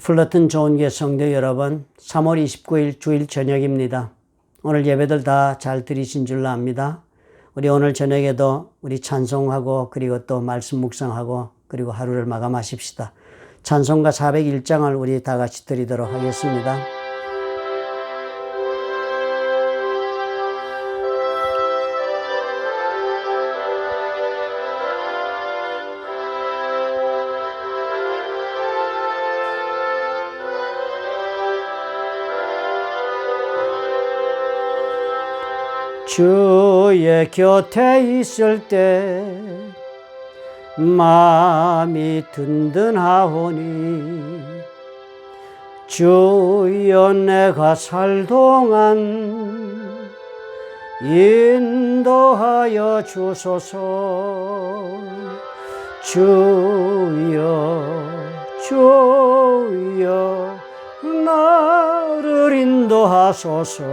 플러튼 좋은교회 성도 여러분, 3월 29일 주일 저녁입니다. 오늘 예배들 다 잘 드리신 줄로 압니다. 우리 오늘 저녁에도 우리 찬송하고 그리고 또 말씀 묵상하고 그리고 하루를 마감하십시다. 찬송가 401장을 우리 다 같이 드리도록 하겠습니다. 주의 곁에 있을 때 마음이 든든하오니 주여 내가 살 동안 인도하여 주소서. 주여 나를 인도하소서.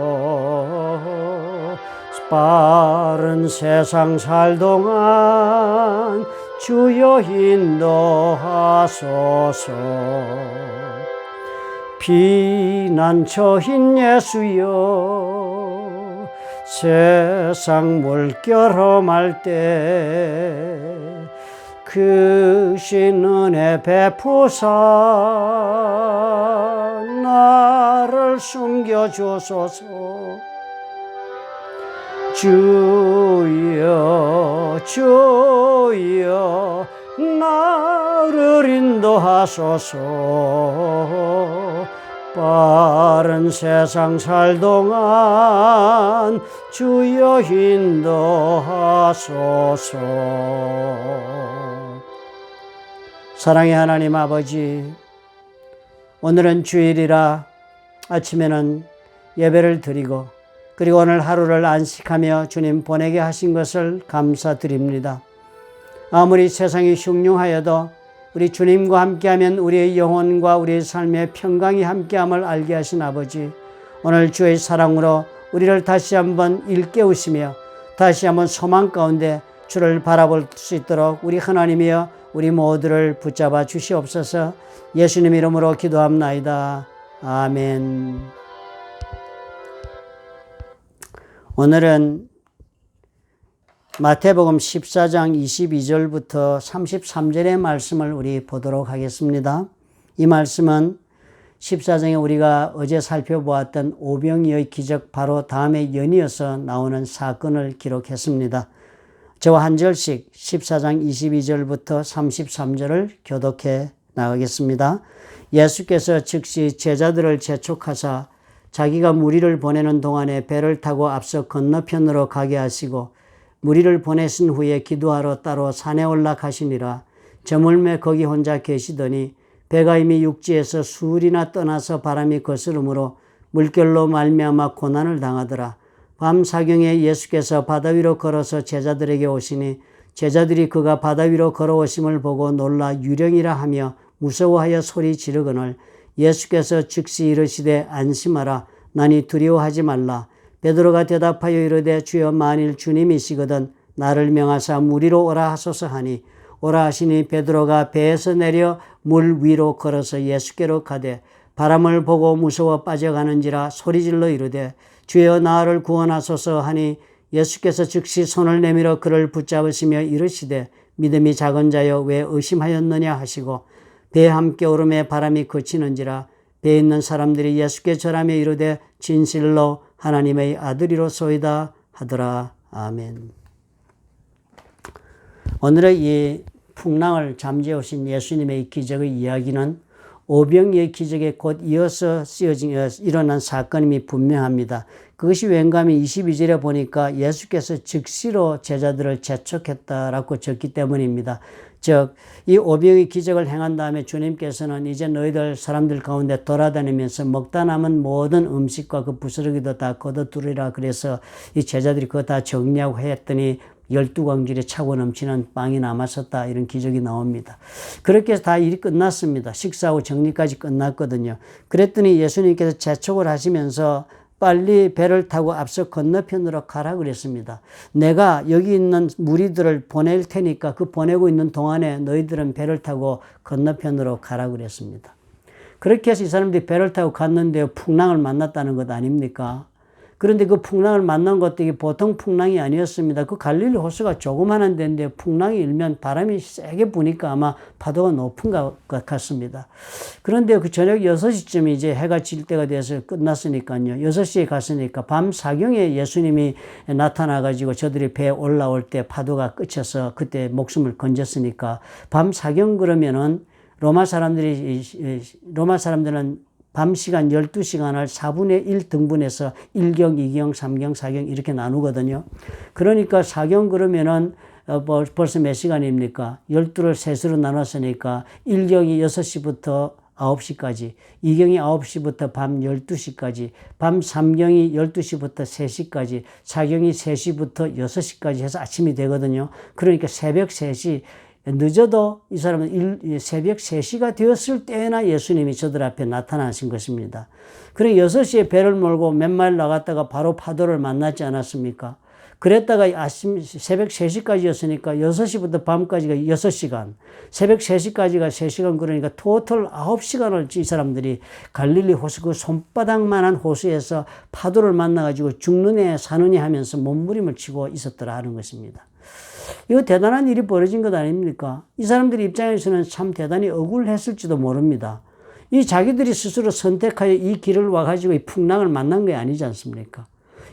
빠른 세상 살 동안 주여 인도하소서. 피난처인 예수여 세상 물결 험할 때 크신 은혜 베푸사 나를 숨겨주소서. 주여 나를 인도하소서. 빠른 세상 살 동안 주여 인도하소서. 사랑의 하나님 아버지, 오늘은 주일이라 아침에는 예배를 드리고 그리고 오늘 하루를 안식하며 주님 보내게 하신 것을 감사드립니다. 아무리 세상이 흉흉하여도 우리 주님과 함께하면 우리의 영혼과 우리의 삶의 평강이 함께함을 알게 하신 아버지, 오늘 주의 사랑으로 우리를 다시 한번 일깨우시며 다시 한번 소망 가운데 주를 바라볼 수 있도록 우리 하나님이여 우리 모두를 붙잡아 주시옵소서. 예수님 이름으로 기도합나이다. 아멘. 오늘은 마태복음 14장 22절부터 33절의 말씀을 우리 보도록 하겠습니다. 이 말씀은 14장에 우리가 어제 살펴보았던 오병이어의 기적 바로 다음에 연이어서 나오는 사건을 기록했습니다. 저와 한 절씩 14장 22절부터 33절을 교독해 나가겠습니다. 예수께서 즉시 제자들을 재촉하사 자기가 무리를 보내는 동안에 배를 타고 앞서 건너편으로 가게 하시고 무리를 보내신 후에 기도하러 따로 산에 올라가시니라. 저물매 거기 혼자 계시더니 배가 이미 육지에서 수울이나 떠나서 바람이 거스름으로 물결로 말미암아 고난을 당하더라. 밤 사경에 예수께서 바다 위로 걸어서 제자들에게 오시니 제자들이 그가 바다 위로 걸어오심을 보고 놀라 유령이라 하며 무서워하여 소리 지르거늘 예수께서 즉시 이르시되 안심하라. 나니 두려워하지 말라. 베드로가 대답하여 이르되 주여 만일 주님이시거든 나를 명하사 무리로 오라 하소서 하니 오라 하시니 베드로가 배에서 내려 물 위로 걸어서 예수께로 가되 바람을 보고 무서워 빠져가는지라 소리질러 이르되 주여 나를 구원하소서 하니 예수께서 즉시 손을 내밀어 그를 붙잡으시며 이르시되 믿음이 작은 자여 왜 의심하였느냐 하시고 배에 함께 오름에 바람이 그치는지라. 배에 있는 사람들이 예수께 절하며 이르되 진실로 하나님의 아들이로소이다 하더라. 아멘. 오늘의 이 풍랑을 잠재우신 예수님의 기적의 이야기는 오병이어의 기적에 곧 이어서 일어난 사건임이 분명합니다. 그것이 왠가하면 22절에 보니까 예수께서 즉시로 제자들을 재촉했다라고 적기 때문입니다. 즉, 이 오병이어의 기적을 행한 다음에 주님께서는 이제 너희들 사람들 가운데 돌아다니면서 먹다 남은 모든 음식과 그 부스러기도 다 걷어두리라 그래서 이 제자들이 그거 다 정리하고 했더니 12광줄에 차고 넘치는 빵이 남았었다. 이런 기적이 나옵니다. 그렇게 해서 다 일이 끝났습니다. 식사하고 정리까지 끝났거든요. 그랬더니 예수님께서 재촉을 하시면서 빨리 배를 타고 앞서 건너편으로 가라 그랬습니다. 내가 여기 있는 무리들을 보낼 테니까 그 보내고 있는 동안에 너희들은 배를 타고 건너편으로 가라 그랬습니다. 그렇게 해서 이 사람들이 배를 타고 갔는데요. 풍랑을 만났다는 것 아닙니까? 그런데 그 풍랑을 만난 것도 이게 보통 풍랑이 아니었습니다. 그 갈릴리 호수가 조그마한 데인데 풍랑이 일면 바람이 세게 부니까 아마 파도가 높은 것 같습니다. 그런데 그 저녁 6시쯤 이제 해가 질 때가 돼서 끝났으니까요. 6시에 갔으니까 밤 사경에 예수님이 나타나가지고 저들이 배에 올라올 때 파도가 끝쳐서 그때 목숨을 건졌으니까 밤 사경 그러면은 로마 사람들은 밤 시간 12시간을 4분의 1 등분해서 1경, 2경, 3경, 4경 이렇게 나누거든요. 그러니까 4경 그러면은 벌써 몇 시간입니까? 12를 셋으로 나눴으니까 1경이 6시부터 9시까지, 2경이 9시부터 밤 12시까지, 밤 3경이 12시부터 3시까지, 4경이 3시부터 6시까지 해서 아침이 되거든요. 그러니까 새벽 3시, 늦어도 이 사람은 새벽 3시가 되었을 때나 예수님이 저들 앞에 나타나신 것입니다. 그리고 6시에 배를 몰고 몇 마일 나갔다가 바로 파도를 만났지 않았습니까? 그랬다가 새벽 3시까지였으니까 6시부터 밤까지가 6시간, 새벽 3시까지가 3시간, 그러니까 토탈 9시간을 이 사람들이 갈릴리 호수 그 손바닥만한 호수에서 파도를 만나가지고 죽느냐 사느냐 하면서 몸부림을 치고 있었더라 하는 것입니다. 이거 대단한 일이 벌어진 것 아닙니까? 이 사람들 입장에서는 참 대단히 억울했을지도 모릅니다. 이 자기들이 스스로 선택하여 이 길을 와가지고 이 풍랑을 만난 게 아니지 않습니까?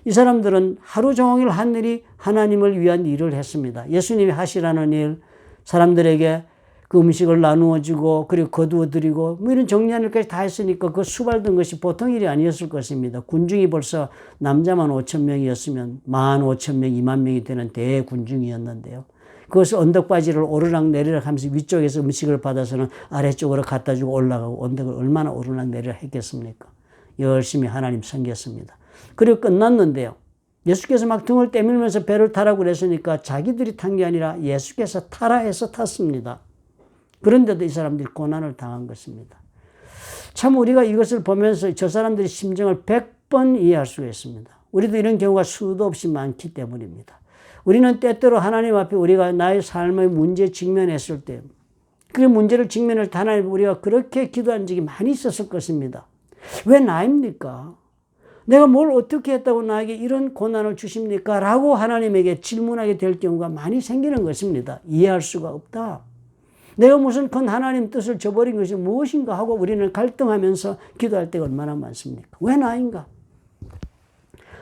이 사람들은 하루 종일 하늘이 하나님을 위한 일을 했습니다. 예수님이 하시라는 일, 사람들에게 그 음식을 나누어 주고 그리고 거두어 드리고 뭐 이런 정리하는 일까지 다 했으니까 그 수발된 것이 보통 일이 아니었을 것입니다. 군중이 벌써 남자만 5,000명이었으면 15,000명, 2만 명이 되는 대군중이었는데요. 그것을 언덕바지를 오르락 내리락 하면서 위쪽에서 음식을 받아서는 아래쪽으로 갖다 주고 올라가고 언덕을 얼마나 오르락 내리락 했겠습니까? 열심히 하나님 섬겼습니다. 그리고 끝났는데요. 예수께서 막 등을 떼밀면서 배를 타라고 그랬으니까 자기들이 탄 게 아니라 예수께서 타라 해서 탔습니다. 그런데도 이 사람들이 고난을 당한 것입니다. 참 우리가 이것을 보면서 저 사람들의 심정을 100번 이해할 수가 있습니다. 우리도 이런 경우가 수도 없이 많기 때문입니다. 우리는 때때로 하나님 앞에 우리가 나의 삶의 문제에 직면했을 때 그 문제를 직면할 때 하나님 우리가 그렇게 기도한 적이 많이 있었을 것입니다. 왜 나입니까? 내가 뭘 어떻게 했다고 나에게 이런 고난을 주십니까? 라고 하나님에게 질문하게 될 경우가 많이 생기는 것입니다. 이해할 수가 없다. 내가 무슨 큰 하나님 뜻을 저버린 것이 무엇인가 하고 우리는 갈등하면서 기도할 때가 얼마나 많습니까? 왜 나인가?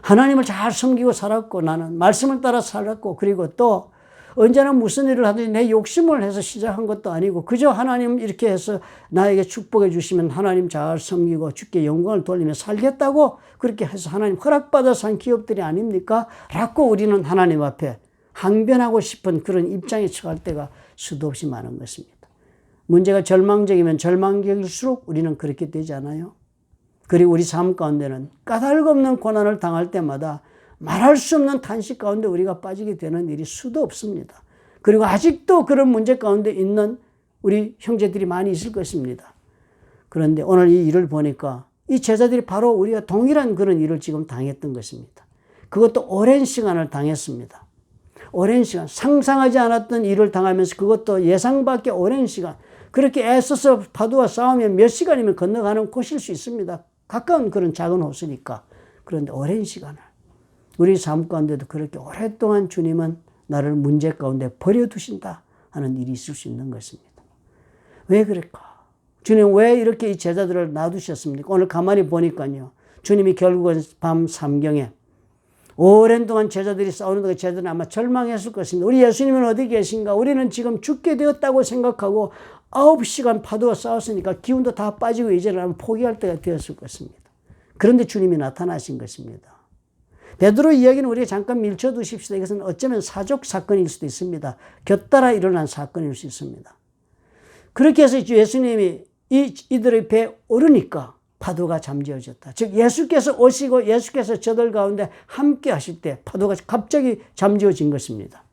하나님을 잘 섬기고 살았고 나는 말씀을 따라 살았고 그리고 또 언제나 무슨 일을 하든지 내 욕심을 해서 시작한 것도 아니고 그저 하나님 이렇게 해서 나에게 축복해 주시면 하나님 잘 섬기고 주께 영광을 돌리며 살겠다고 그렇게 해서 하나님 허락받아서 한 기업들이 아닙니까? 라고 우리는 하나님 앞에 항변하고 싶은 그런 입장에 처할 때가 수도 없이 많은 것입니다. 문제가 절망적이면 절망적일수록 우리는 그렇게 되지 않아요? 그리고 우리 삶 가운데는 까닭없는 고난을 당할 때마다 말할 수 없는 탄식 가운데 우리가 빠지게 되는 일이 수도 없습니다. 그리고 아직도 그런 문제 가운데 있는 우리 형제들이 많이 있을 것입니다. 그런데 오늘 이 일을 보니까 이 제자들이 바로 우리가 동일한 그런 일을 지금 당했던 것입니다. 그것도 오랜 시간을 당했습니다. 오랜 시간, 상상하지 않았던 일을 당하면서 그것도 예상 밖의 오랜 시간, 그렇게 애써서 파도와 싸우면 몇 시간이면 건너가는 곳일 수 있습니다. 가까운 그런 작은 호수니까. 그런데 오랜 시간을 우리 삶 가운데도 그렇게 오랫동안 주님은 나를 문제 가운데 버려두신다 하는 일이 있을 수 있는 것입니다. 왜 그럴까? 주님 왜 이렇게 이 제자들을 놔두셨습니까? 오늘 가만히 보니까요. 주님이 결국은 밤 3경에 오랜 동안 제자들이 싸우는 동안 제자들은 아마 절망했을 것입니다. 우리 예수님은 어디 계신가? 우리는 지금 죽게 되었다고 생각하고 9시간 파도와 싸웠으니까 기운도 다 빠지고 이제는 아마 포기할 때가 되었을 것입니다. 그런데 주님이 나타나신 것입니다. 베드로 이야기는 우리가 잠깐 밀쳐두십시다. 이것은 어쩌면 사족 사건일 수도 있습니다. 곁따라 일어난 사건일 수 있습니다. 그렇게 해서 예수님이 이들의 배에 오르니까 파도가 잠재워졌다. 즉 예수께서 오시고 예수께서 저들 가운데 함께 하실 때 파도가 갑자기 잠재워진 것입니다.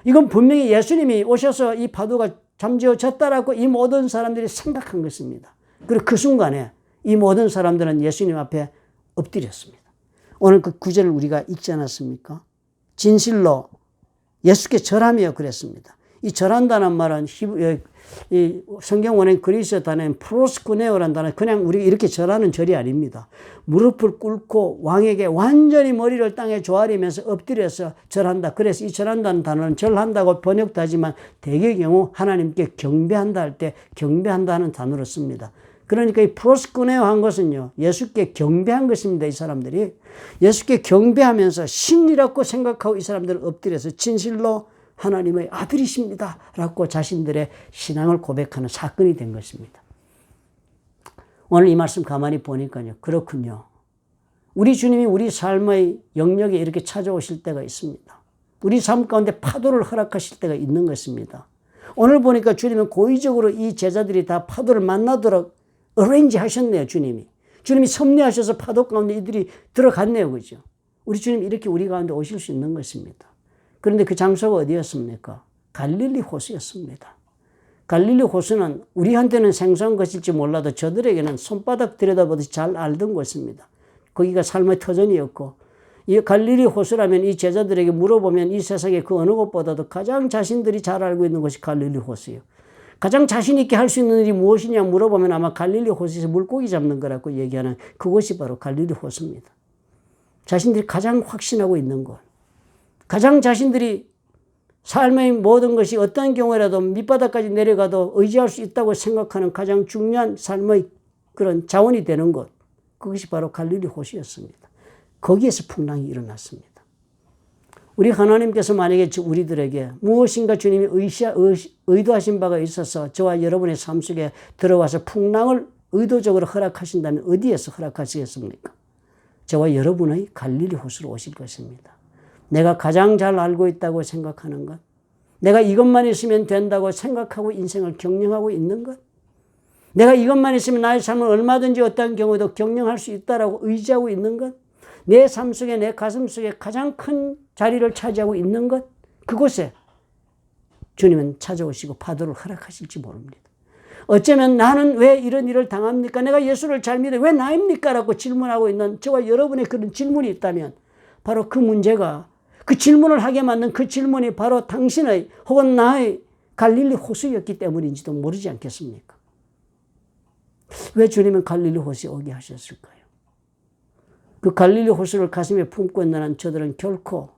이건 분명히 예수님이 오셔서 이 파도가 잠재워졌다라고 이 모든 사람들이 생각한 것입니다. 그리고 그 순간에 이 모든 사람들은 예수님 앞에 엎드렸습니다. 오늘 그 구절을 우리가 읽지 않았습니까? 진실로 예수께 절하며 그랬습니다. 이 절한다는 말은 이 성경 원어인 그리스 단어는 프로스쿠네오라는 단어, 그냥 우리가 이렇게 절하는 절이 아닙니다. 무릎을 꿇고 왕에게 완전히 머리를 땅에 조아리면서 엎드려서 절한다. 그래서 이 절한다는 단어는 절한다고 번역도 하지만 대개의 경우 하나님께 경배한다 할 때 경배한다 하는 단어로 씁니다. 그러니까 이 프로스쿠네오 한 것은요, 예수께 경배한 것입니다. 이 사람들이 예수께 경배하면서 신이라고 생각하고 이 사람들을 엎드려서 진실로 하나님의 아들이십니다 라고 자신들의 신앙을 고백하는 사건이 된 것입니다. 오늘 이 말씀 가만히 보니까요, 그렇군요. 우리 주님이 우리 삶의 영역에 이렇게 찾아오실 때가 있습니다. 우리 삶 가운데 파도를 허락하실 때가 있는 것입니다. 오늘 보니까 주님은 고의적으로 이 제자들이 다 파도를 만나도록 어레인지 하셨네요. 주님이 섭리하셔서 파도 가운데 이들이 들어갔네요. 그죠? 우리 주님이 이렇게 우리 가운데 오실 수 있는 것입니다. 그런데 그 장소가 어디였습니까? 갈릴리 호수였습니다. 갈릴리 호수는 우리한테는 생소한 것일지 몰라도 저들에게는 손바닥 들여다보듯이 잘 알던 곳입니다. 거기가 삶의 터전이었고, 이 갈릴리 호수라면 이 제자들에게 물어보면 이 세상에 그 어느 곳보다도 가장 자신들이 잘 알고 있는 것이 갈릴리 호수예요. 가장 자신 있게 할 수 있는 일이 무엇이냐 물어보면 아마 갈릴리 호수에서 물고기 잡는 거라고 얘기하는 그것이 바로 갈릴리 호수입니다. 자신들이 가장 확신하고 있는 곳. 가장 자신들이 삶의 모든 것이 어떤 경우라도 밑바닥까지 내려가도 의지할 수 있다고 생각하는 가장 중요한 삶의 그런 자원이 되는 곳. 그것이 바로 갈릴리 호수였습니다. 거기에서 풍랑이 일어났습니다. 우리 하나님께서 만약에 우리들에게 무엇인가 주님이 의도하신 바가 있어서 저와 여러분의 삶 속에 들어와서 풍랑을 의도적으로 허락하신다면 어디에서 허락하시겠습니까? 저와 여러분의 갈릴리 호수로 오실 것입니다. 내가 가장 잘 알고 있다고 생각하는 것, 내가 이것만 있으면 된다고 생각하고 인생을 경영하고 있는 것, 내가 이것만 있으면 나의 삶을 얼마든지 어떤 경우에도 경영할 수 있다라고 의지하고 있는 것, 내 삶 속에 내 가슴 속에 가장 큰 자리를 차지하고 있는 것, 그곳에 주님은 찾아오시고 파도를 허락하실지 모릅니다. 어쩌면 나는 왜 이런 일을 당합니까? 내가 예수를 잘 믿어 왜 나입니까? 라고 질문하고 있는 저와 여러분의 그런 질문이 있다면 바로 그 문제가, 그 질문을 하게 만든 그 질문이 바로 당신의 혹은 나의 갈릴리 호수였기 때문인지도 모르지 않겠습니까? 왜 주님은 갈릴리 호수에 오게 하셨을까요? 그 갈릴리 호수를 가슴에 품고 있는 한 저들은 결코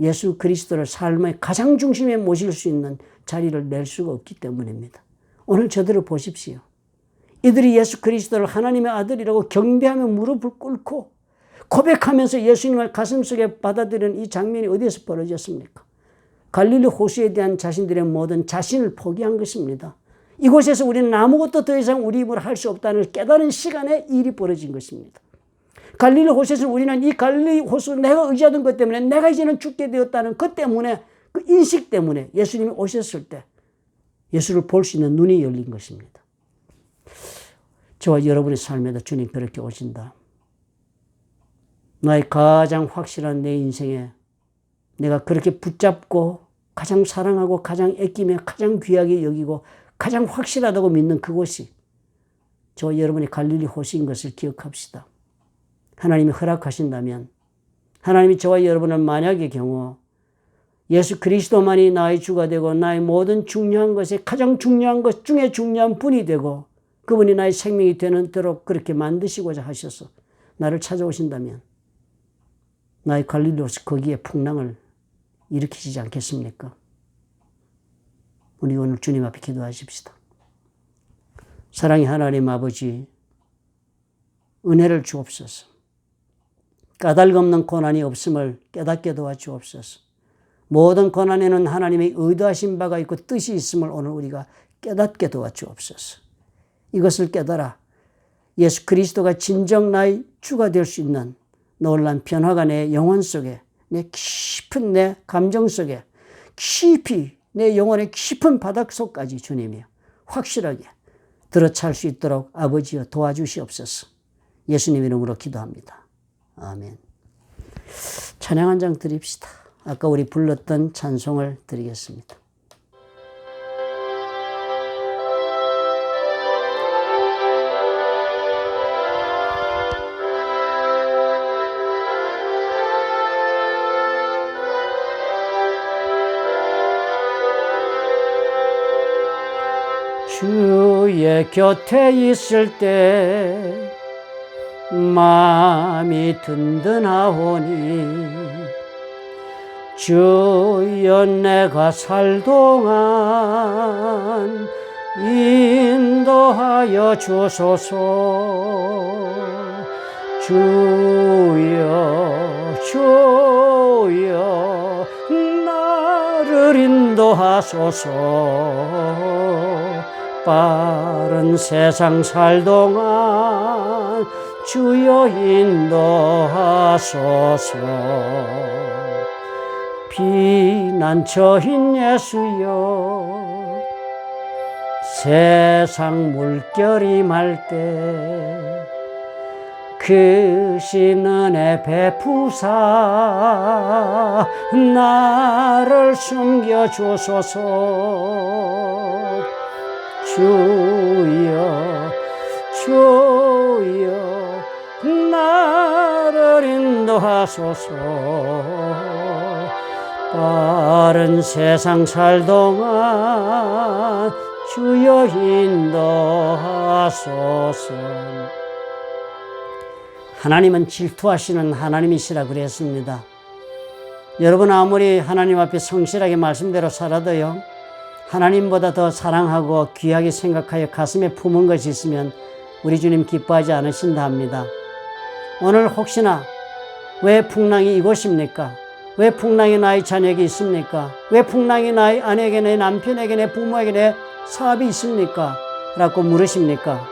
예수 그리스도를 삶의 가장 중심에 모실 수 있는 자리를 낼 수가 없기 때문입니다. 오늘 저들을 보십시오. 이들이 예수 그리스도를 하나님의 아들이라고 경배하며 무릎을 꿇고 고백하면서 예수님을 가슴속에 받아들이는 이 장면이 어디에서 벌어졌습니까? 갈릴리 호수에 대한 자신들의 모든 자신을 포기한 것입니다. 이곳에서 우리는 아무것도 더 이상 우리 힘으로 할 수 없다는 깨달은 시간에 일이 벌어진 것입니다. 갈릴리 호수에서 우리는 이 갈릴리 호수 내가 의지하던 것 때문에 내가 이제는 죽게 되었다는 것 때문에 그 인식 때문에 예수님이 오셨을 때 예수를 볼 수 있는 눈이 열린 것입니다. 저와 여러분의 삶에도 주님 그렇게 오신다. 나의 가장 확실한 내 인생에 내가 그렇게 붙잡고 가장 사랑하고 가장 아끼며 가장 귀하게 여기고 가장 확실하다고 믿는 그곳이 저와 여러분의 갈릴리 호수인 것을 기억합시다. 하나님이 허락하신다면 하나님이 저와 여러분을 만약의 경우 예수 그리스도만이 나의 주가 되고 나의 모든 중요한 것에 가장 중요한 것 중에 중요한 분이 되고 그분이 나의 생명이 되도록 그렇게 만드시고자 하셔서 나를 찾아오신다면 나의 갈릴리 호수 거기에 풍랑을 일으키시지 않겠습니까? 우리 오늘 주님 앞에 기도하십시다. 사랑의 하나님 아버지, 은혜를 주옵소서. 까닭없는 고난이 없음을 깨닫게 도와주옵소서. 모든 고난에는 하나님의 의도하신 바가 있고 뜻이 있음을 오늘 우리가 깨닫게 도와주옵소서. 이것을 깨달아 예수 그리스도가 진정 나의 주가 될 수 있는 놀란 변화가 내 영혼 속에, 내 깊은 내 감정 속에, 깊이 내 영혼의 깊은 바닥 속까지 주님이여 확실하게 들어찰 수 있도록 아버지여 도와주시옵소서. 예수님 이름으로 기도합니다. 아멘. 찬양 한 장 드립시다. 아까 우리 불렀던 찬송을 드리겠습니다. 내 곁에 있을 때 마음이 든든하오니 주여 내가 살 동안 인도하여 주소서. 주여 주여 나를 인도하소서. 빠른 세상 살 동안 주여 인도하소서. 피난처인 예수여 세상 물결이 말 때 크신 은혜 베푸사 나를 숨겨주소서. 주여 주여 나를 인도하소서. 빠른 세상 살 동안 주여 인도하소서. 하나님은 질투하시는 하나님이시라 그랬습니다. 여러분 아무리 하나님 앞에 성실하게 말씀대로 살아도요, 하나님보다 더 사랑하고 귀하게 생각하여 가슴에 품은 것이 있으면 우리 주님 기뻐하지 않으신다 합니다. 오늘 혹시나 왜 풍랑이 이곳입니까? 왜 풍랑이 나의 자녀에게 있습니까? 왜 풍랑이 나의 아내에게, 내 남편에게, 내 부모에게, 내 사업이 있습니까? 라고 물으십니까?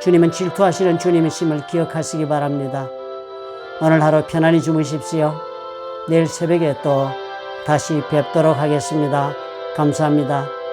주님은 질투하시는 주님이심을 기억하시기 바랍니다. 오늘 하루 편안히 주무십시오. 내일 새벽에 또 다시 뵙도록 하겠습니다. 감사합니다.